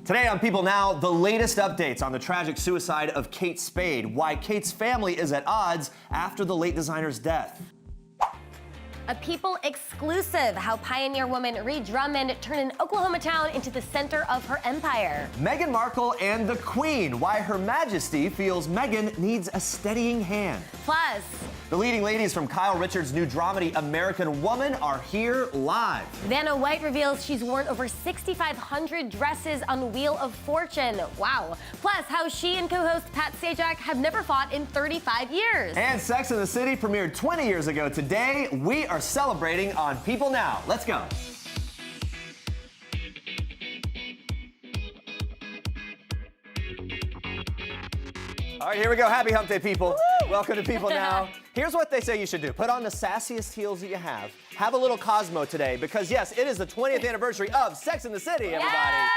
Today on People Now, the latest updates on the tragic suicide of Kate Spade, why Kate's family is at odds after the late designer's death. A People exclusive, how pioneer woman Ree Drummond turned an Oklahoma town into the center of her empire. Meghan Markle and the Queen, why Her Majesty feels Meghan needs a steadying hand. Plus, the leading ladies from Kyle Richards' new dramedy American Woman are here live. Vanna White reveals she's worn over 6,500 dresses on Wheel of Fortune. Wow. Plus, how she and co-host Pat Sajak have never fought in 35 years. And Sex and the City premiered 20 years ago today. We are celebrating on People Now. Let's go. All right, here we go. Happy Hump Day, people. Woo! Welcome to People Now. Here's what they say you should do. Put on the sassiest heels that you have. Have a little Cosmo today because, yes, it is the 20th anniversary of Sex and the City, everybody. Yes!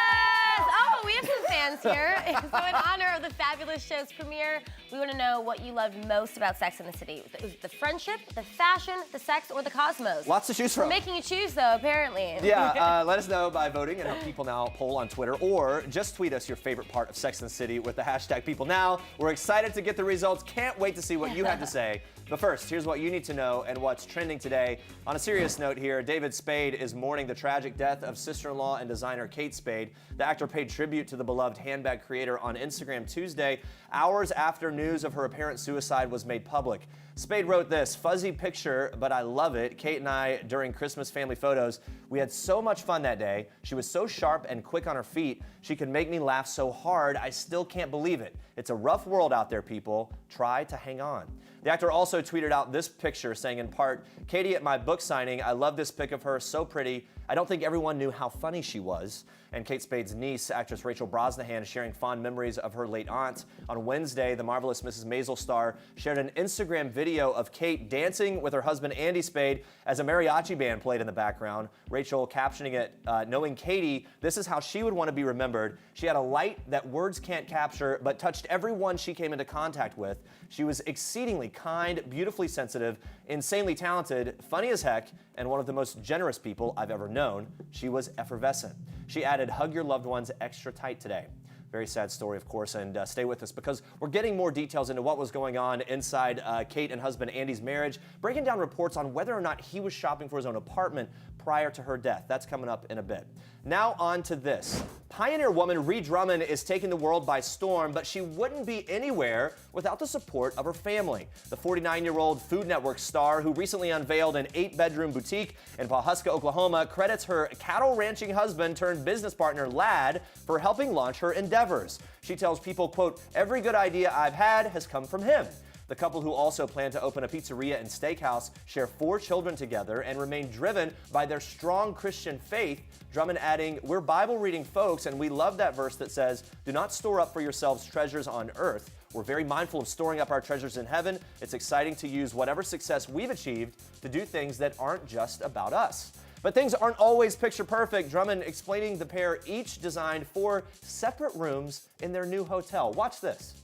Oh, we have some fans here. So in honor of the fabulous show's premiere, we want to know what you loved most about Sex and the City. Was it the friendship, the fashion, the sex, or the cosmos? Lots to choose from. We're making you choose, though, apparently. Yeah, let us know by voting in our People Now poll on Twitter, or just tweet us your favorite part of Sex and the City with the hashtag People Now. We're excited to get the results. Can't wait to see what you have to say. But first, here's what you need to know and what's trending today. On a serious note here, David Spade is mourning the tragic death of sister-in-law and designer Kate Spade. The actor paid tribute to the beloved handbag creator on Instagram Tuesday, hours after news of her apparent suicide was made public. Spade wrote this, "Fuzzy picture, but I love it. Kate and I, during Christmas family photos, we had so much fun that day. She was so sharp and quick on her feet. She could make me laugh so hard, I still can't believe it. It's a rough world out there, people. Try to hang on." The actor also tweeted out this picture saying in part, "Katie at my book signing, I love this pic of her, so pretty. I don't think everyone knew how funny she was." And Kate Spade's niece, actress Rachel Brosnahan, sharing fond memories of her late aunt. On Wednesday, the Marvelous Mrs. Maisel star shared an Instagram video of Kate dancing with her husband Andy Spade as a mariachi band played in the background. Rachel captioning it, "Knowing Katie, this is how she would want to be remembered. She had a light that words can't capture, but touched everyone she came into contact with. She was exceedingly kind, beautifully sensitive, insanely talented, funny as heck, and one of the most generous people I've ever known. She was effervescent." She added, "Hug your loved ones extra tight today." Very sad story, of course, and stay with us because we're getting more details into what was going on inside Kate and husband Andy's marriage, breaking down reports on whether or not he was shopping for his own apartment prior to her death. That's coming up in a bit. Now on to this. Pioneer woman Ree Drummond is taking the world by storm, but she wouldn't be anywhere without the support of her family. The 49-year-old Food Network star, who recently unveiled an 8-bedroom boutique in Pawhuska, Oklahoma, credits her cattle ranching husband turned business partner, Lad, for helping launch her endeavors. She tells people, quote, "Every good idea I've had has come from him." The couple, who also plan to open a pizzeria and steakhouse, share 4 children together and remain driven by their strong Christian faith. Drummond adding, "We're Bible-reading folks, and we love that verse that says, 'Do not store up for yourselves treasures on earth.' We're very mindful of storing up our treasures in heaven. It's exciting to use whatever success we've achieved to do things that aren't just about us." But things aren't always picture perfect. Drummond explaining the pair each designed 4 separate rooms in their new hotel. Watch this.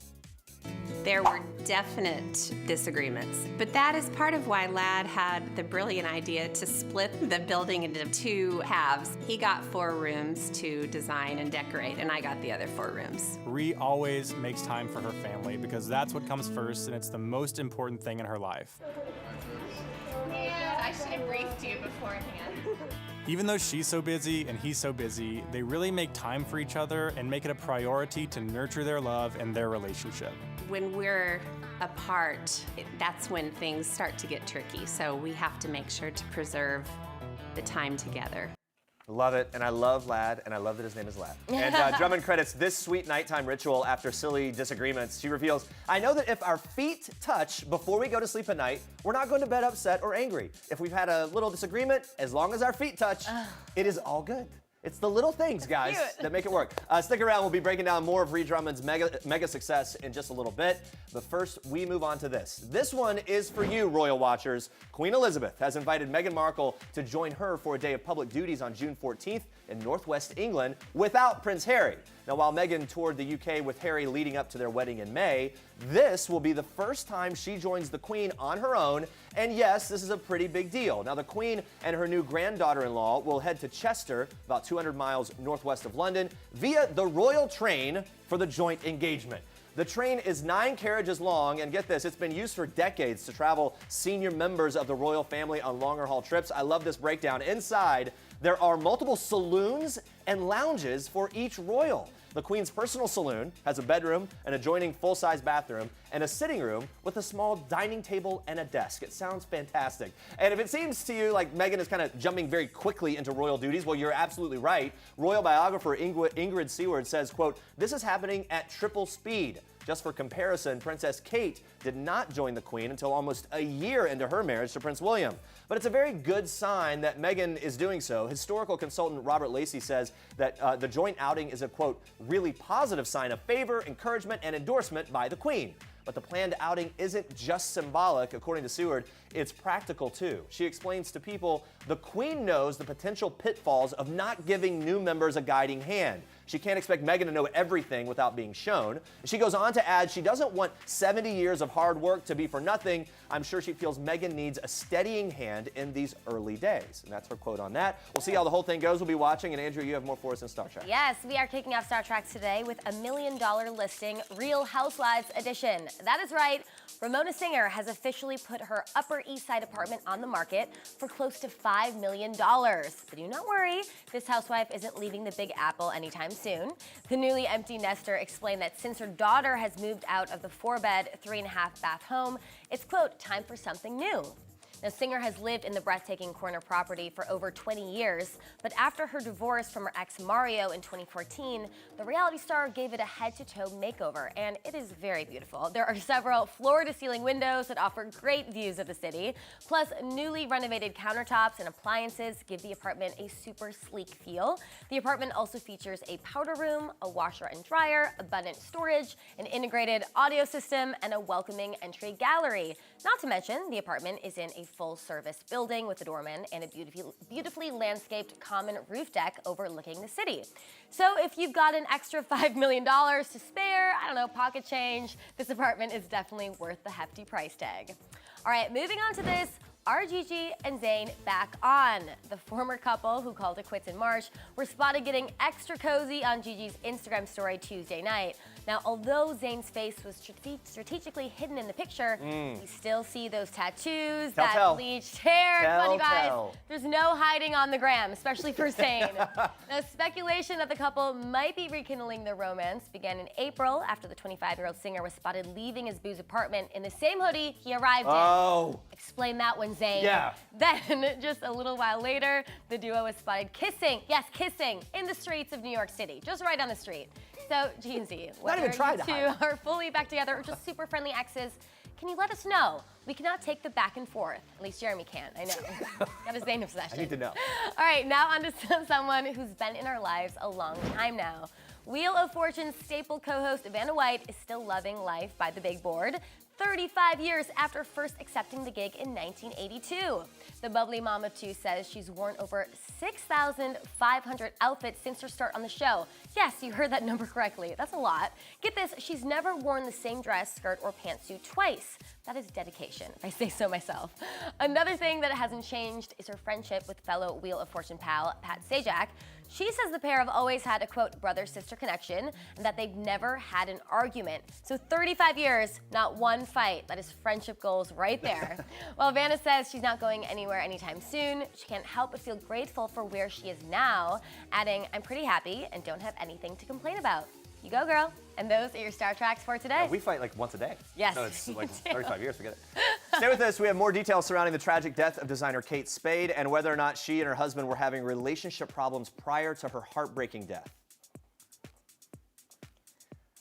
There were definite disagreements, but that is part of why Lad had the brilliant idea to split the building into 2 halves. He got 4 rooms to design and decorate, and I got the other 4 rooms. Ree always makes time for her family because that's what comes first, and it's the most important thing in her life. Man, I should have briefed you beforehand. Even though she's so busy and he's so busy, they really make time for each other and make it a priority to nurture their love and their relationship. When we're apart, that's when things start to get tricky, so we have to make sure to preserve the time together. Love it, and I love Lad, and I love that his name is Lad. And Drummond credits this sweet nighttime ritual after silly disagreements. She reveals, "I know that if our feet touch before we go to sleep at night, we're not going to bed upset or angry. If we've had a little disagreement, as long as our feet touch, it is all good." It's the little things, guys, that make it work. Stick around. We'll be breaking down more of Ree Drummond's mega success in just a little bit. But first, we move on to this. This one is for you, Royal Watchers. Queen Elizabeth has invited Meghan Markle to join her for a day of public duties on June 14th in Northwest England without Prince Harry. Now, while Meghan toured the UK with Harry leading up to their wedding in May, this will be the first time she joins the Queen on her own. And yes, this is a pretty big deal. Now, the Queen and her new granddaughter-in-law will head to Chester, about 2 200 miles northwest of London, via the royal train for the joint engagement. The train is 9 carriages long, and get this, it's been used for decades to travel senior members of the royal family on longer haul trips. I love this breakdown. Inside, there are multiple saloons and lounges for each royal. The Queen's personal saloon has a bedroom, an adjoining full-size bathroom, and a sitting room with a small dining table and a desk. It sounds fantastic. And if it seems to you like Meghan is kind of jumping very quickly into royal duties, well, you're absolutely right. Royal biographer Ingrid Seward says, quote, "This is happening at triple speed." Just for comparison, Princess Kate did not join the Queen until almost a year into her marriage to Prince William. But it's a very good sign that Meghan is doing so. Historical consultant Robert Lacey says that the joint outing is a, quote, really positive sign of favor, encouragement, and endorsement by the Queen. But the planned outing isn't just symbolic. According to Seward, it's practical too. She explains to People, the Queen knows the potential pitfalls of not giving new members a guiding hand. She can't expect Meghan to know everything without being shown. She goes on to add she doesn't want 70 years of hard work to be for nothing. I'm sure she feels Meghan needs a steadying hand in these early days. And that's her quote on that. We'll see how the whole thing goes. We'll be watching. And Andrea, you have more for us in Star Trek. Yes, we are kicking off Star Trek today with a $1 million listing, Real Housewives edition. That is right. Ramona Singer has officially put her Upper East Side apartment on the market for close to $5 million. But do not worry, this housewife isn't leaving the Big Apple anytime soon. The newly empty nester explained that since her daughter has moved out of the 4-bed, 3.5-bath home, it's, quote, time for something new. Now, Singer has lived in the breathtaking corner property for over 20 years, but after her divorce from her ex Mario in 2014, the reality star gave it a head-to-toe makeover, and it is very beautiful. There are several floor-to-ceiling windows that offer great views of the city, plus newly renovated countertops and appliances give the apartment a super sleek feel. The apartment also features a powder room, a washer and dryer, abundant storage, an integrated audio system, and a welcoming entry gallery. Not to mention, the apartment is in a full-service building with a doorman and a beautifully landscaped common roof deck overlooking the city. So if you've got an extra $5 million to spare, I don't know, pocket change, this apartment is definitely worth the hefty price tag. All right, moving on to this. Are Gigi and Zayn back on? The former couple, who called it quits in March, were spotted getting extra cozy on Gigi's Instagram story Tuesday night. Now, although Zayn's face was strategically hidden in the picture, we still see those tattoos, that bleached hair. Come on, you guys. There's no hiding on the gram, especially for Zayn. Now, speculation that the couple might be rekindling their romance began in April after the 25-year-old singer was spotted leaving his booze apartment in the same hoodie he arrived in. Explain that one, Zayn. Yeah. Then, just a little while later, the duo was spotted kissing, yes, kissing, in the streets of New York City, just right on the street. So, G and Z, whether you two are fully back together or just super friendly exes, can you let us know? We cannot take the back and forth. At least Jeremy can't, I know. Got a Zayn obsession. I need to know. All right, now on to someone who's been in our lives a long time now. Wheel of Fortune's staple co-host Vanna White is still loving life by the big board, 35 years after first accepting the gig in 1982. The bubbly mom of two says she's worn over 6,500 outfits since her start on the show. Yes, you heard that number correctly. That's a lot. Get this, she's never worn the same dress, skirt, or pantsuit twice. That is dedication, if I say so myself. Another thing that hasn't changed is her friendship with fellow Wheel of Fortune pal, Pat Sajak. She says the pair have always had a, quote, brother-sister connection and that they've never had an argument. So 35 years, not one fight. That is friendship goals right there. While Vanna says she's not going anywhere anytime soon, she can't help but feel grateful for where she is now, adding, I'm pretty happy and don't have anything to complain about. You go, girl. And those are your Star Treks for today. Yeah, we fight like once a day. Yes. So it's like 35 years, forget it. Stay with us. We have more details surrounding the tragic death of designer Kate Spade and whether or not she and her husband were having relationship problems prior to her heartbreaking death.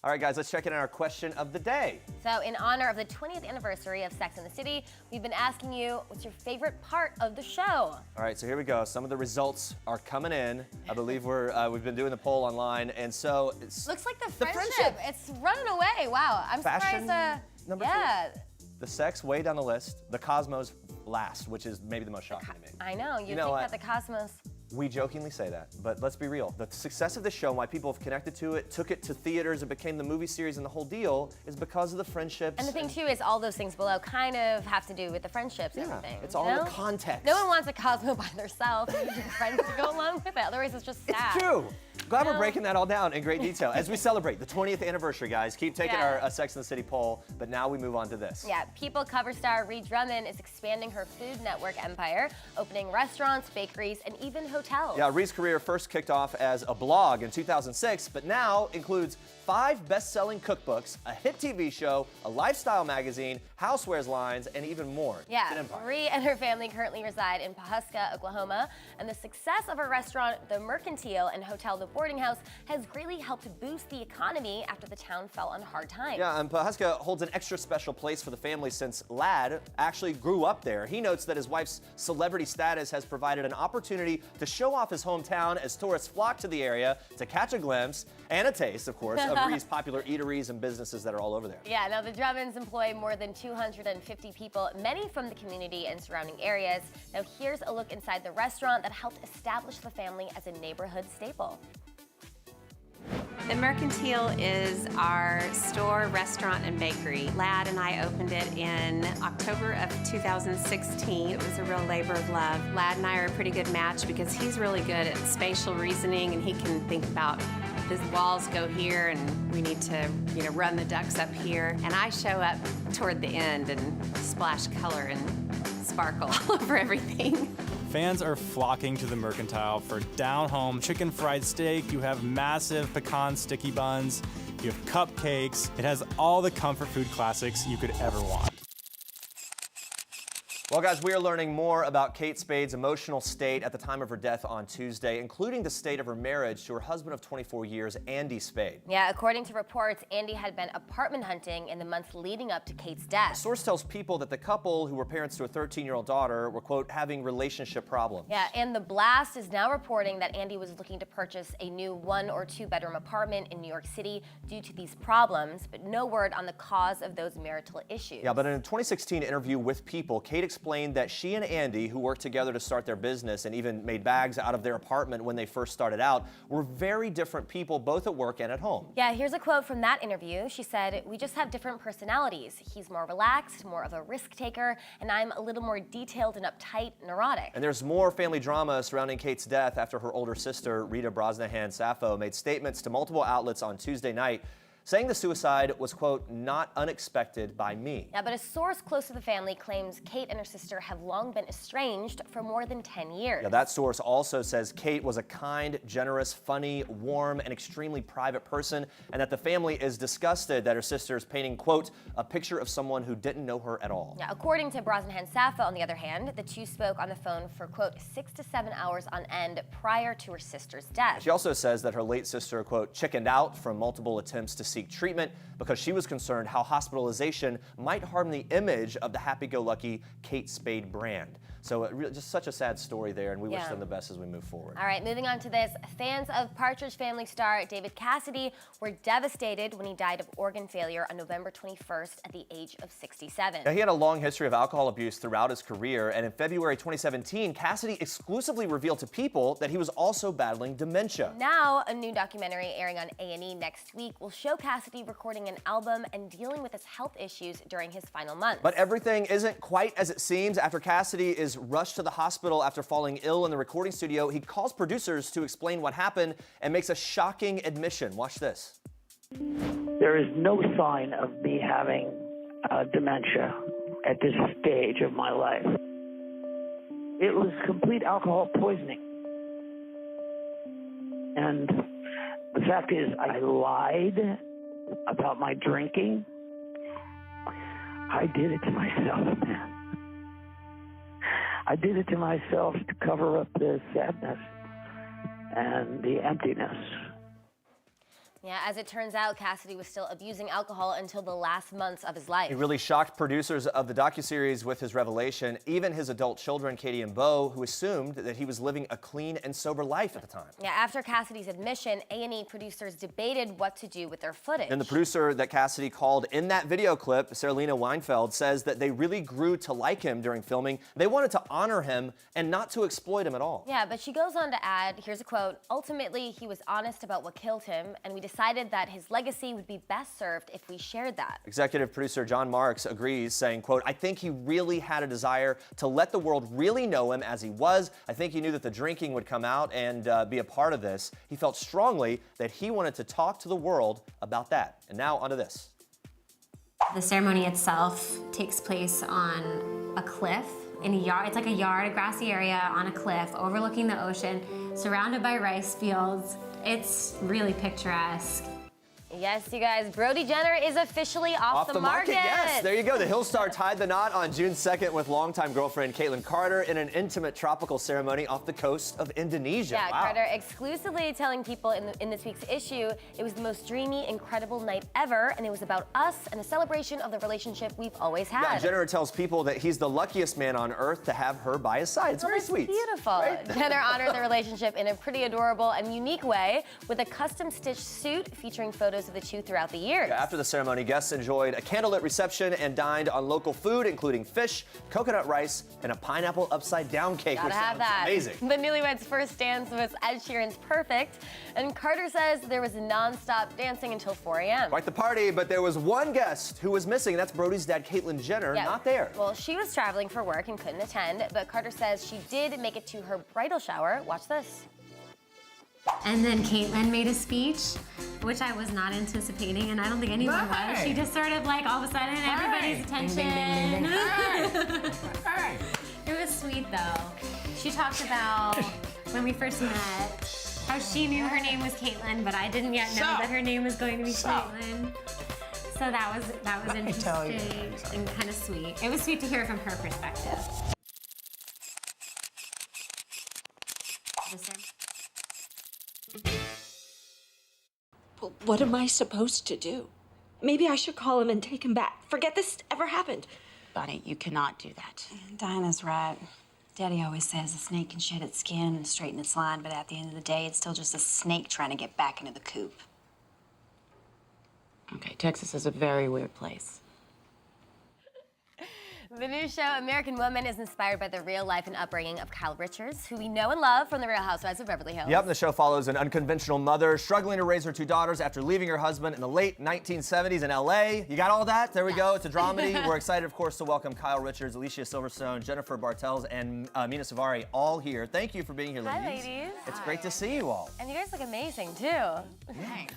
All right, guys, let's check in on our question of the day. So in honor of the 20th anniversary of Sex and the City, we've been asking you, what's your favorite part of the show? All right, so here we go. Some of the results are coming in. I believe we've been doing the poll online, and so it's... Looks like the friendship. It's running away. Wow, I'm Fashion, surprised. Number two. The sex way down the list. The Cosmos last, which is maybe the most shocking to me. I know. You'd know think what? that the Cosmos We jokingly say that, but let's be real. The success of the show, why people have connected to it, took it to theaters, it became the movie series, and the whole deal is because of the friendships. And the thing, too, is all those things below kind of have to do with the friendships and everything. It's all in the context. No one wants a Cosmo by themselves. You need friends to go along with it. Otherwise, it's just sad. It's true. Glad we're breaking that all down in great detail. As we celebrate the 20th anniversary, guys, keep taking our Sex and the City poll, but now we move on to this. Yeah, People cover star Reed Drummond is expanding her Food Network empire, opening restaurants, bakeries, and even hotels. Yeah, Reed's career first kicked off as a blog in 2006, but now includes 5 best-selling cookbooks, a hit TV show, a lifestyle magazine, housewares lines, and even more. Yeah, Reed and her family currently reside in Pahuska, Oklahoma, and the success of her restaurant, The Mercantile, and hotel The Boarding House, has greatly helped boost the economy after the town fell on hard times. Yeah, and Pahuska holds an extra special place for the family since Ladd actually grew up there. He notes that his wife's celebrity status has provided an opportunity to show off his hometown as tourists flock to the area to catch a glimpse and a taste, of course, of Reed's popular eateries and businesses that are all over there. Yeah, now the Drummonds employ more than 250 people, many from the community and surrounding areas. Now here's a look inside the restaurant that helped establish the family as a neighborhood staple. The Mercantile is our store, restaurant, and bakery. Ladd and I opened it in October of 2016. It was a real labor of love. Ladd and I are a pretty good match because he's really good at spatial reasoning, and he can think about the walls go here and we need to, run the ducks up here. And I show up toward the end and splash color and sparkle all over everything. Fans are flocking to the Mercantile for down-home chicken fried steak. You have massive pecan sticky buns. You have cupcakes. It has all the comfort food classics you could ever want. Well, guys, we are learning more about Kate Spade's emotional state at the time of her death on Tuesday, including the state of her marriage to her husband of 24 years, Andy Spade. Yeah, according to reports, Andy had been apartment hunting in the months leading up to Kate's death. A source tells People that the couple, who were parents to a 13-year-old daughter, were, quote, having relationship problems. Yeah, and The Blast is now reporting that Andy was looking to purchase a new 1 or 2 bedroom apartment in New York City due to these problems, but no word on the cause of those marital issues. Yeah, but in a 2016 interview with People, Kate explained that she and Andy, who worked together to start their business and even made bags out of their apartment when they first started out, were very different people, both at work and at home. Yeah, here's a quote from that interview. She said, "We just have different personalities. He's more relaxed, more of a risk taker, and I'm a little more detailed and uptight, neurotic." And there's more family drama surrounding Kate's death after her older sister, Rita Brosnahan-Sappho, made statements to multiple outlets on Tuesday night saying the suicide was, quote, not unexpected by me. Yeah, but a source close to the family claims Kate and her sister have long been estranged for more than 10 years. Yeah, that source also says Kate was a kind, generous, funny, warm, and extremely private person, and that the family is disgusted that her sister is painting, quote, a picture of someone who didn't know her at all. Yeah, according to Brosnahan-Sappho, on the other hand, the two spoke on the phone for, quote, 6 to 7 hours on end prior to her sister's death. She also says that her late sister, quote, chickened out from multiple attempts to seek treatment because she was concerned how hospitalization might harm the image of the happy-go-lucky Kate Spade brand. So just such a sad story there, and we wish them the best as we move forward. All right, moving on to this. Fans of Partridge Family star David Cassidy were devastated when he died of organ failure on November 21st at the age of 67. Now, he had a long history of alcohol abuse throughout his career, and in February 2017, Cassidy exclusively revealed to People that he was also battling dementia. Now, a new documentary airing on A&E next week will show Cassidy recording an album and dealing with his health issues during his final months. But everything isn't quite as it seems. After Cassidy is rushed to the hospital after falling ill in the recording studio, he calls producers to explain what happened and makes a shocking admission. Watch this. There is no sign of me having dementia at this stage of my life. It was complete alcohol poisoning. And the fact is, I lied about my drinking. I did it to myself, man. I did it to myself to cover up the sadness and the emptiness. Yeah, as it turns out, Cassidy was still abusing alcohol until the last months of his life. He really shocked producers of the docuseries with his revelation, even his adult children, Katie and Bo, who assumed that he was living a clean and sober life at the time. Yeah, after Cassidy's admission, A&E producers debated what to do with their footage. And the producer that Cassidy called in that video clip, Saralina Weinfeld, says that they really grew to like him during filming. They wanted to honor him and not to exploit him at all. Yeah, but she goes on to add, here's a quote, "Ultimately, he was honest about what killed him, and we decided that his legacy would be best served if we shared that." Executive producer John Marks agrees, saying, quote, "I think he really had a desire to let the world really know him as he was. I think he knew that the drinking would come out and be a part of this. He felt strongly that he wanted to talk to the world about that." And now onto this. The ceremony itself takes place on a cliff in a yard. It's like a yard, a grassy area on a cliff overlooking the ocean, surrounded by rice fields. It's really picturesque. Yes, you guys, Brody Jenner is officially off the market. Yes, there you go. The Hill star tied the knot on June 2nd with longtime girlfriend Caitlin Carter in an intimate tropical ceremony off the coast of Indonesia. Yeah, wow. Carter exclusively telling people in this week's issue, it was the most dreamy, incredible night ever, and it was about us and a celebration of the relationship we've always had. Yeah, Jenner tells people that he's the luckiest man on earth to have her by his side. It's very sweet. Beautiful. Right? Jenner honored the relationship in a pretty adorable and unique way with a custom-stitched suit featuring photos of the two throughout the years. Yeah, after the ceremony, guests enjoyed a candlelit reception and dined on local food, including fish, coconut rice, and a pineapple upside-down cake, Gotta which have sounds that. amazing. The newlyweds' first dance was Ed Sheeran's Perfect, and Carter says there was non-stop dancing until 4 a.m. Quite the party, but there was one guest who was missing. That's Brody's dad, Caitlyn Jenner, not there. Well, she was traveling for work and couldn't attend, but Carter says she did make it to her bridal shower. Watch this. And then Caitlyn made a speech, which I was not anticipating, and I don't think anyone was. She just sort of like all of a sudden everybody's attention. It was sweet though. She talked about when we first met, how she knew her name was Caitlyn, but I didn't yet know that her name was going to be Caitlyn. So that was interesting and kind of sweet. It was sweet to hear from her perspective. Well, what am I supposed to do? Maybe I should call him and take him back. Forget this ever happened. Bonnie, you cannot do that. Diana's right. Daddy always says a snake can shed its skin and straighten its line, but at the end of the day, it's still just a snake trying to get back into the coop. Okay, Texas is a very weird place. The new show, American Woman, is inspired by the real life and upbringing of Kyle Richards, who we know and love from the Real Housewives of Beverly Hills. Yep, the show follows an unconventional mother struggling to raise her two daughters after leaving her husband in the late 1970s in LA. You got all that? There we go. It's a dramedy. We're excited, of course, to welcome Kyle Richards, Alicia Silverstone, Jennifer Bartels, and Mina Savari all here. Thank you for being here, ladies. Hi, ladies. It's great to see you all. And you guys look amazing, too. Thanks.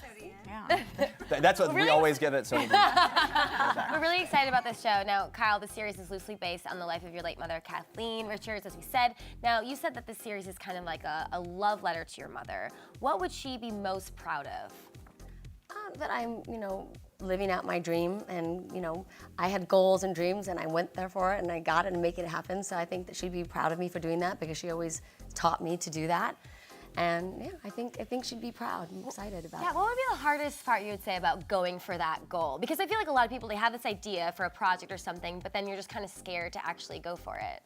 That's what we always give it. So We're really excited about this show. Now, Kyle, the series is loosely based on the life of your late mother, Kathleen Richards, as we said. Now, you said that this series is kind of like a love letter to your mother. What would she be most proud of? That I'm, living out my dream, and, I had goals and dreams, and I went there for it, and I got it and make it happen. So I think that she'd be proud of me for doing that, because she always taught me to do that. And yeah, I think she'd be proud and excited about it. Yeah, what would be the hardest part you would say about going for that goal? Because I feel like a lot of people, they have this idea for a project or something, but then you're just kind of scared to actually go for it.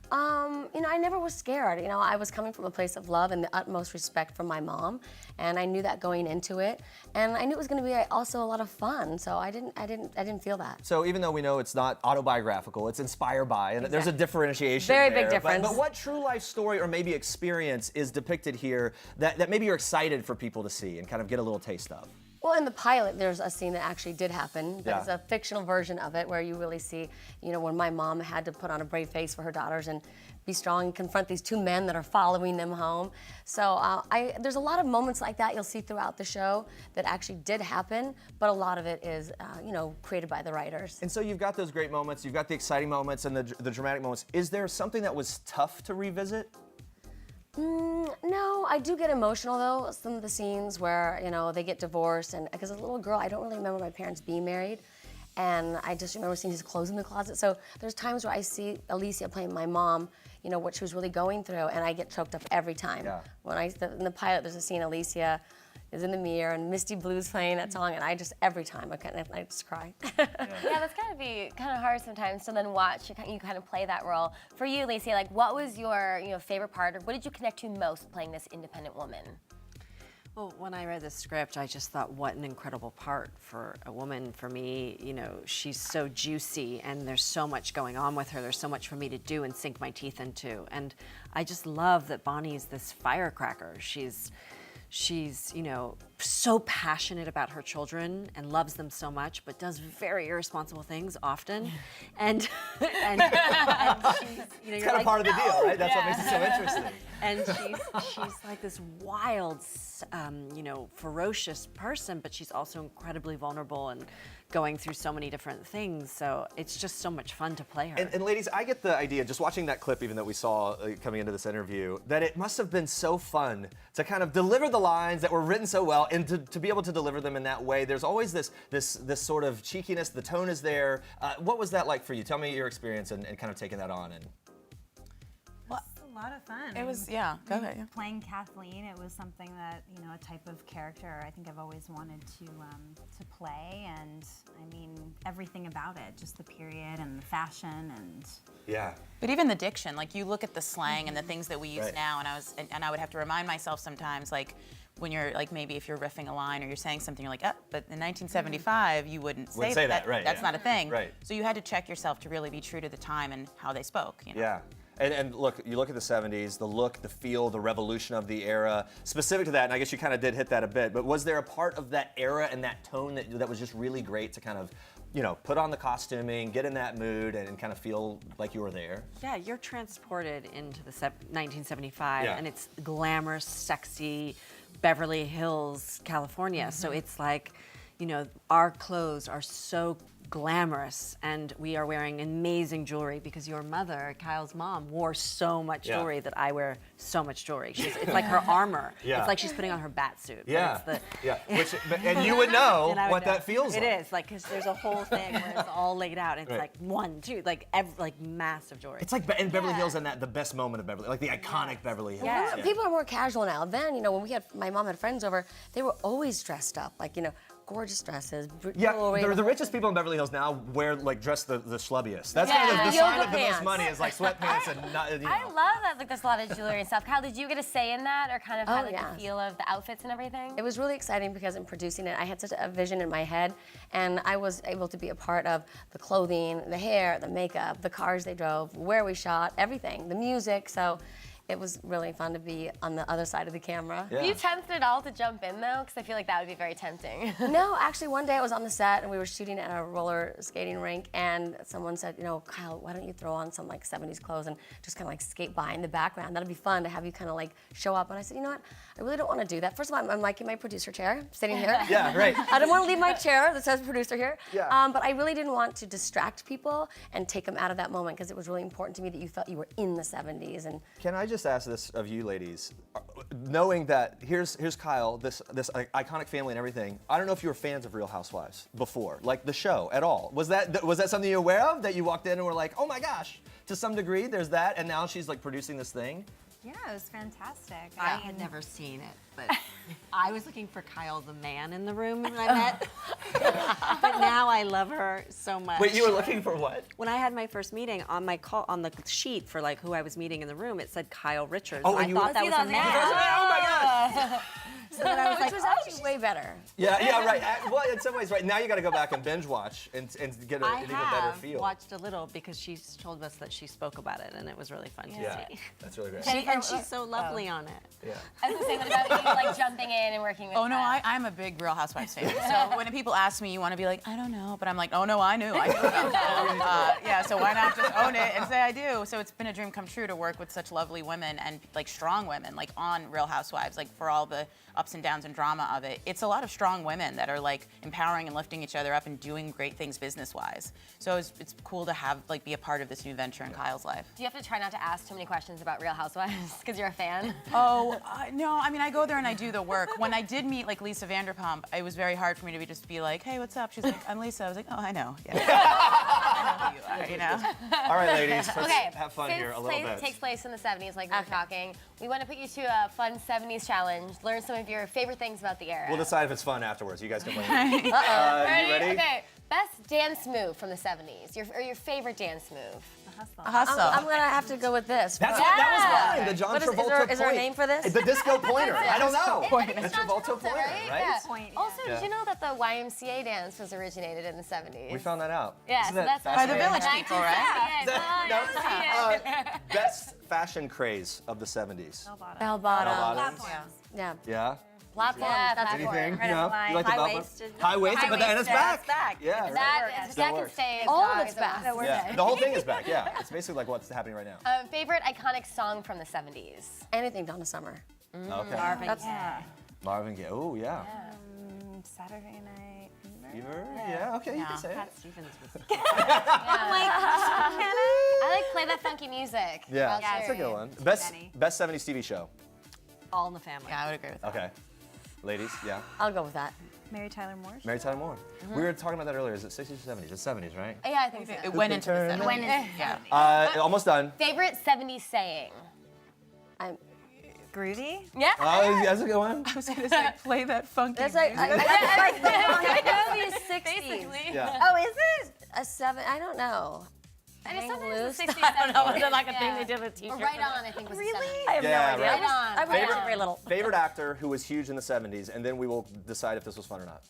I never was scared. I was coming from a place of love and the utmost respect from my mom, and I knew that going into it, and I knew it was going to be also a lot of fun. So I didn't feel that. So even though we know it's not autobiographical, it's inspired by, and there's a differentiation. Very there. big difference. But what true life story or maybe experience is depicted here that maybe you're excited for people to see and kind of get a little taste of? Well, in the pilot, there's a scene that actually did happen, but Yeah. it's a fictional version of it where you really see, when my mom had to put on a brave face for her daughters and be strong and confront these two men that are following them home. So there's a lot of moments like that you'll see throughout the show that actually did happen, but a lot of it is, created by the writers. And so you've got those great moments, you've got the exciting moments and the dramatic moments. Is there something that was tough to revisit? No, I do get emotional though. Some of the scenes where, they get divorced, and because as a little girl, I don't really remember my parents being married. And I just remember seeing his clothes in the closet. So there's times where I see Alicia playing my mom, what she was really going through, and I get choked up every time. Yeah. In the pilot, there's a scene, Alicia, is in the mirror and Misty Blue's playing that song, and I just, every time, I just cry. Yeah, that's gotta be kind of hard sometimes to then watch you kind of play that role. For you, Alicia, like what was your favorite part, or what did you connect to most playing this independent woman? Well, when I read the script, I just thought, what an incredible part for a woman. For me, you know, she's so juicy, and there's so much going on with her. There's so much for me to do and sink my teeth into. And I just love that Bonnie's this firecracker. She's you know, so passionate about her children and loves them so much, but does very irresponsible things often. And she's, you know, It's kind of part of the deal, right? That's what makes it so interesting. And she's like this wild, you know, ferocious person, but she's also incredibly vulnerable and going through so many different things. So it's just so much fun to play her. And ladies, I get the idea, just watching that clip even that we saw coming into this interview, that it must have been so fun to kind of deliver the lines that were written so well, and to be able to deliver them in that way. There's always this sort of cheekiness, the tone is there. What was that like for you? Tell me your experience and kind of taking that on. A lot of fun. It was, yeah, go ahead. Yeah. Playing Kathleen, it was something that, you know, a type of character I think I've always wanted to play, and I mean, everything about it, just the period and the fashion and... Yeah. But even the diction, like you look at the slang and the things that we use now, and I would have to remind myself sometimes, like, when you're like, maybe if you're riffing a line or you're saying something, you're like, oh, but in 1975 you wouldn't say that. Right, that's not a thing. Right. So you had to check yourself to really be true to the time and how they spoke. You know? Yeah. And look, you look at the 70s, the look, the feel, the revolution of the era. Specific to that, and I guess you kind of did hit that a bit, but was there a part of that era and that tone that was just really great to kind of, you know, put on the costuming, get in that mood, and kind of feel like you were there? Yeah, you're transported into the 1975, Yeah. and it's glamorous, sexy, Beverly Hills, California. So it's like, you know, our clothes are so glamorous, and we are wearing amazing jewelry because your mother, Kyle's mom, wore so much jewelry that I wear so much jewelry. It's like her armor. Yeah. It's like she's putting on her bat suit. Yeah. But it's and you would know and I would what know. that feels like. It is, like, because there's a whole thing where it's all laid out. And it's like 1, 2, like massive jewelry. It's like in Beverly Hills, and the best moment of Beverly, like the iconic Beverly Hills. Yeah. People are more casual now. Then, you know, when my mom had friends over, they were always dressed up, like, you know, gorgeous dresses, jewelry. The richest people in Beverly Hills now dress the schlubbiest. That's kind of the sign of the most money is like sweatpants and not, you know. I love that, like there's a lot of jewelry and stuff. Kyle, did you get a say in that, or kind of have the feel of the outfits and everything? It was really exciting because in producing it, I had such a vision in my head, and I was able to be a part of the clothing, the hair, the makeup, the cars they drove, where we shot, everything, the music. So it was really fun to be on the other side of the camera. Were you tempted at all to jump in though? Because I feel like that would be very tempting. No, actually one day I was on the set and we were shooting at a roller skating rink, and someone said, you know, Kyle, why don't you throw on some like 70s clothes and just kind of like skate by in the background? That'd be fun to have you kind of like show up. And I said, you know what? I really don't want to do that. First of all, I'm liking my producer chair, sitting here. Yeah, right. I don't want to leave my chair that says producer here. Yeah. But I really didn't want to distract people and take them out of that moment, because it was really important to me that you felt you were in the 70s. And Can I just ask this of you ladies, knowing that here's Kyle, this iconic family and everything. I don't know if you were fans of Real Housewives before, like the show at all. Was that something you're aware of, that you walked in and were like, oh my gosh, to some degree there's that, and now she's like producing this thing? Yeah, it was fantastic. I had never seen it, but I was looking for Kyle the man in the room when I met. But now I love her so much. Wait, you were looking for what? When I had my first meeting, on my on the sheet for like who I was meeting in the room, it said Kyle Richards. Oh, I thought that was a man. Oh my gosh! so then I was like, which was actually way better. Yeah, right. Well, in some ways, right. Now you got to go back and binge watch and get an even better feel. I watched a little because she told us that she spoke about it, and it was really fun to see. That's really great. And she's so lovely on it. Yeah. I was saying, what about you, like jumping in and working with Oh, no, I'm a big Real Housewives fan. So when people ask me, you want to be like, I don't know, but I'm like, oh, no, I knew about it. Yeah, so why not just own it and say I do? So it's been a dream come true to work with such lovely women and like strong women, like on Real Housewives, like for all the ups and downs and drama of it. It's a lot of strong women that are like empowering and lifting each other up and doing great things business-wise. So it's cool to have like be a part of this new venture in Kyle's life. Do you have to try not to ask too many questions about Real Housewives because you're a fan? Oh, no, I mean, I go there and I do the work. When I did meet like Lisa Vanderpump, it was very hard for me to just be like, hey, what's up? She's like, I'm Lisa. I was like, oh, I know. Yeah. know who you are, you know? All right, ladies, let's Okay, have fun since here a little bit. takes place in the 70s, like we were talking, we want to put you to a fun 70s challenge. Learn some of your favorite things about the era. We'll decide if it's fun afterwards. You guys can play. You ready? Okay. Best dance move from the 70s. Or your favorite dance move. Hustle. I'm gonna have to go with this. That was mine. The John What is Travolta there, is there a point. name for this? The disco pointer. I don't know. It's The Travolta pointer, right? Yeah. Also, did you know that the YMCA dance was originated in the 70s? We found that out. Yeah, Isn't so that that's By the fascinating? Village People, right? Yeah, Best fashion craze of the 70s. Bell bottom. Bottoms? Yeah. Yeah. Platform. That's Anything? important. You like the bell bottom? High-waisted, but then it's back. Yeah. right. That Still can works. stay. All of it's back. Yeah. The whole thing is back. Yeah. It's basically like what's happening right now. Favorite iconic song from the 70s? Anything Donna Summer. Okay. Marvin Gaye. Oh, yeah. Saturday Night Fever? Yeah, okay, you can say it. I like Play That Funky Music. Yeah, Real that's a serious. good one. Best 70s TV show. All in the Family. Yeah, I would agree with that. Okay. Ladies, yeah. I'll go with that. Mary Tyler Moore. Mary Tyler Moore. We were talking about that earlier. Is it 60s or 70s? It's 70s, right? Yeah, I think so. It went into the 70s. Yeah. Almost done. Favorite 70s saying? Groovy. Yeah. Oh, that's a good one. I was going to say, play that funky That's like, music. I think '60s. Yeah. Oh, is it? A 7? I don't know. And it's something loose. in the 60s, I don't know. 70s. Was it like a Yeah. thing they did with t-shirts? Right On, I think was Really? the 70s. I have Yeah, no idea. right. Right On. I watched it very little. Favorite actor who was huge in the 70s, and then we will decide if this was fun or not.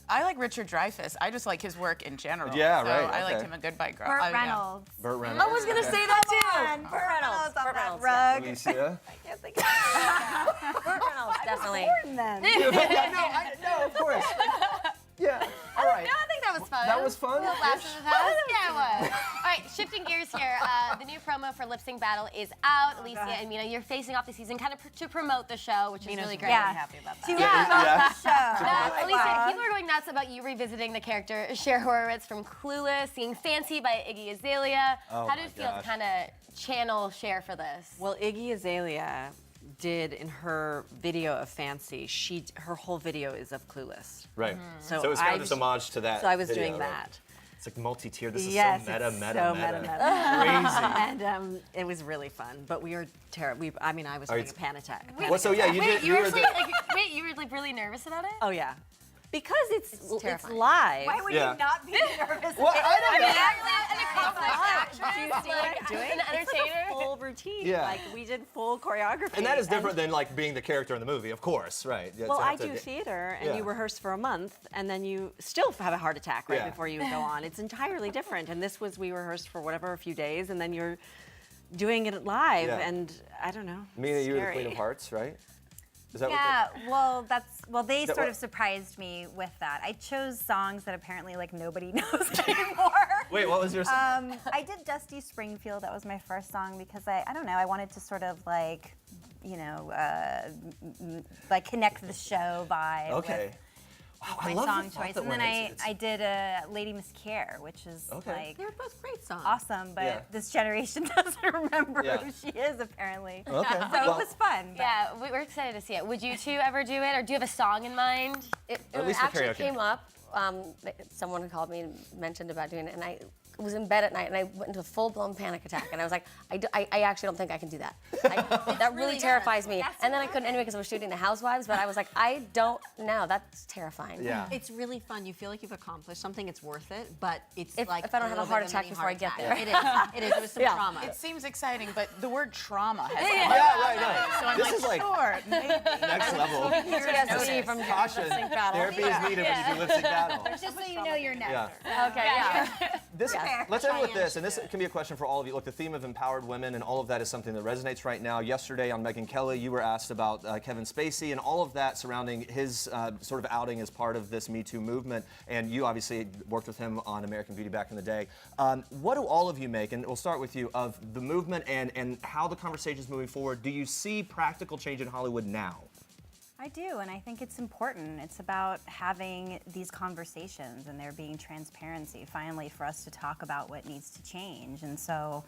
I like Richard Dreyfuss. I just like his work in general. Yeah, so right, I liked okay. him a Goodbye Girl. Burt Oh, yeah. Reynolds. Burt Reynolds. I was gonna say that too. Burt Reynolds. Burt Reynolds. Rug. Alicia. Burt Reynolds, definitely. No, of course. Yeah. All right. No, I think that was fun. That was fun? A little blast from the past. Yeah, it was. All right, shifting gears here. The new promo for Lip Sync Battle is out. Alicia and Mina, you're facing off the season kind of to promote the show, which is really great. Yeah. Happy about that. Alicia, people are going nuts about you revisiting the character Cher Horowitz from Clueless, seeing Fancy by Iggy Azalea. Oh How did it feel to kind of channel Cher for this? Well, Iggy Azalea did in her video of Fancy, her whole video is of Clueless. Right. So So it was kind I of just homage to that. So I was video, doing right? that. It's like multi-tiered. This is Yes, so meta, it's meta, so meta. meta. Crazy. And it was really fun, but we were terrible. I mean, I was having a panic attack. Well, so yeah, you did. You were were actually, the, wait, you were like really nervous about it? Oh yeah, because it's terrifying. live. Why would Yeah. you not be nervous? well, I don't know. An entertainer. Full routine. Yeah. Like we did full choreography. And that is different than like being the character in the movie, of course, right? Yeah, Well, to I have to- do theater, and Yeah. you rehearse for a month, and then you still have a heart attack right Yeah. before you go on. It's entirely different. And this was, we rehearsed for whatever, a few days, and then you're doing it live, Yeah. and I don't know. Mina, you were the scary. Queen of Hearts, right? Is that Yeah, well, they That sort what- of surprised me with that. I chose songs that apparently like nobody knows anymore. Wait, what was your? I did Dusty Springfield. That was my first song because I don't know. I wanted to sort of like, you know, like connect the show vibe Okay. with Wow, I my love song the thought choice. that And then we're- it's- I did Lady Miscare, which is Okay. like They were both great songs. awesome, but Yeah. this generation doesn't remember Yeah. who she is apparently. Okay. So Well, it was fun. but- Yeah, we're excited to see it. Would you two ever do it, or do you have a song in mind? At least for actually karaoke. came up. Someone had called me and mentioned about doing it, and I was in bed at night, and I went into a full-blown panic attack, and I was like, I actually don't think I can do that. That really terrifies me. And then I couldn't anyway because I was shooting The Housewives, but I was like, I don't know. That's terrifying. Yeah. It's really fun. You feel like you've accomplished something. It's worth it, but it's If- like if I don't have a little heart bit of a attack mini before I get attack. there. It is. There was some trauma. It seems exciting, but the word trauma has Yeah, right, right. So I'm This like, is like sure, maybe. next level. PTSD from Caution. Therapy is needed when you do lip sync battle. Just so you know you're next. Yeah. Okay, yeah. Let's end with this, and this can be a question for all of you. Look, the theme of empowered women and all of that is something that resonates right now. Yesterday on Megyn Kelly, you were asked about Kevin Spacey and all of that surrounding his sort of outing as part of this Me Too movement, and you obviously worked with him on American Beauty back in the day. What do all of you make, and we'll start with you, of the movement and how the conversation is moving forward? Do you see practical change in Hollywood now? I do, and I think it's important. It's about having these conversations and there being transparency finally for us to talk about what needs to change. And so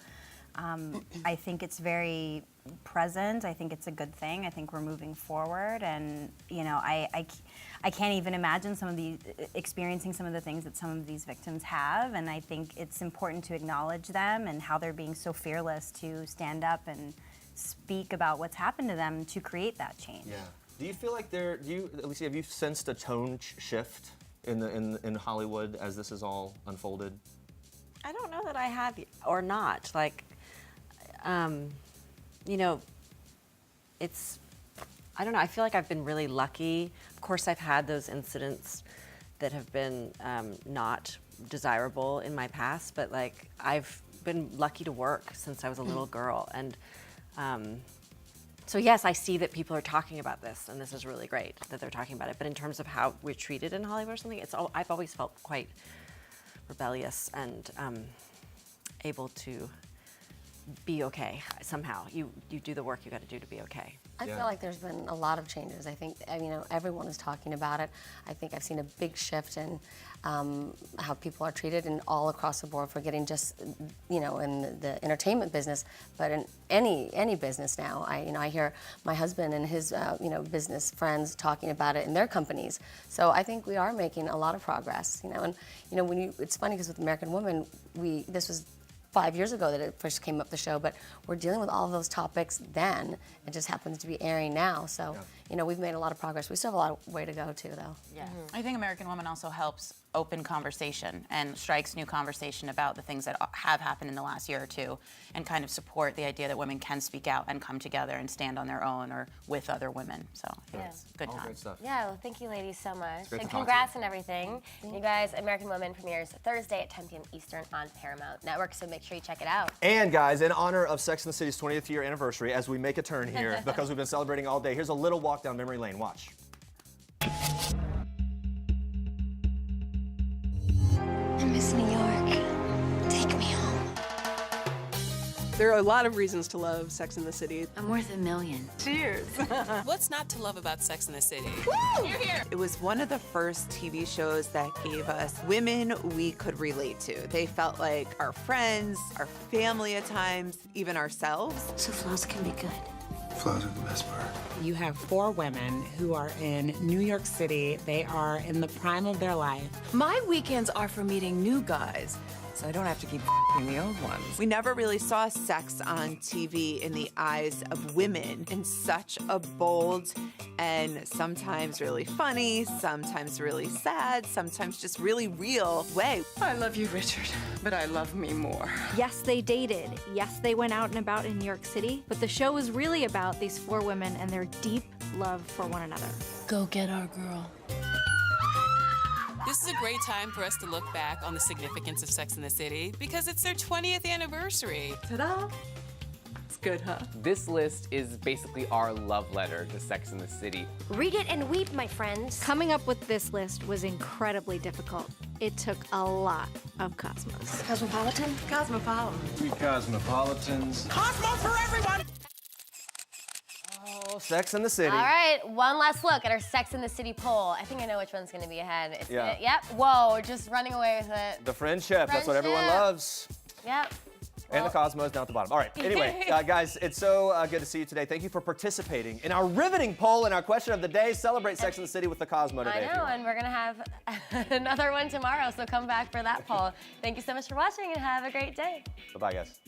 I think it's very present. I think it's a good thing. I think we're moving forward, and you know, I can't even imagine experiencing some of the things that some of these victims have, and I think it's important to acknowledge them and how they're being so fearless to stand up and speak about what's happened to them to create that change. Yeah. Do you feel like Alicia, have you sensed a tone shift in Hollywood as this is all unfolded? I don't know that I have or not. Like, you know, I don't know, I feel like I've been really lucky. Of course, I've had those incidents that have been not desirable in my past, but like, I've been lucky to work since I was a little girl. And so yes, I see that people are talking about this, and this is really great that they're talking about it. But in terms of how we're treated in Hollywood or something, I've always felt quite rebellious and able to be okay somehow. You do the work you got to do to be okay. I feel like there's been a lot of changes. I think, you know, everyone is talking about it. I think I've seen a big shift in how people are treated and all across the board, for getting just, you know, in the entertainment business, but in any business now. I hear my husband and his, you know, business friends talking about it in their companies. So I think we are making a lot of progress, you know. And, you know, it's funny because with American Woman, this was 5 years ago that it first came up the show, but we're dealing with all of those topics then. It just happens to be airing now. So, you know, we've made a lot of progress. We still have a lot of way to go too, though. Yeah. I think American Woman also helps open conversation and strikes new conversation about the things that have happened in the last year or two, and kind of support the idea that women can speak out and come together and stand on their own or with other women. So I think it's a good time. Great stuff. Yeah, well, thank you ladies so much. great And to talk to congrats on everything. You guys, American Woman premieres Thursday at 10 p.m. Eastern on Paramount Network, so make sure you check it out. And guys, in honor of Sex and the City's 20th year anniversary, as we make a turn here, because we've been celebrating all day, here's a little walk down memory lane. Watch. I miss New York. Take me home. There are a lot of reasons to love Sex and the City. I'm worth $1 million. Cheers. What's not to love about Sex and the City? Woo! Hear, hear. It was one of the first TV shows that gave us women we could relate to. They felt like our friends, our family at times, even ourselves. So flaws can be good. Flaws are the best part. You have 4 women who are in New York City. They are in the prime of their life. My weekends are for meeting new guys, so I don't have to keep the old ones. We never really saw sex on TV in the eyes of women in such a bold and sometimes really funny, sometimes really sad, sometimes just really real way. I love you, Richard, but I love me more. Yes, they dated. Yes, they went out and about in New York City. But the show was really about these 4 women and their deep love for one another. Go get our girl. This is a great time for us to look back on the significance of Sex and the City because it's their 20th anniversary. Ta-da! It's good, huh? This list is basically our love letter to Sex and the City. Read it and weep, my friends. Coming up with this list was incredibly difficult. It took a lot of Cosmos. Cosmopolitan? Cosmopolitan. We cosmopolitans. Cosmo for everyone! Oh, Sex and the City. All right, one last look at our Sex and the City poll. I think I know which one's going to be ahead. It's yep. Whoa, we're just running away with it. The friendship. That's what everyone loves. Yep. And the Cosmos down at the bottom. All right, anyway, guys, it's so good to see you today. Thank you for participating in our riveting poll and our question of the day. Celebrate Sex and the City with the Cosmo today. I know, and we're going to have another one tomorrow, so come back for that poll. Thank you so much for watching, and have a great day. Bye-bye, guys.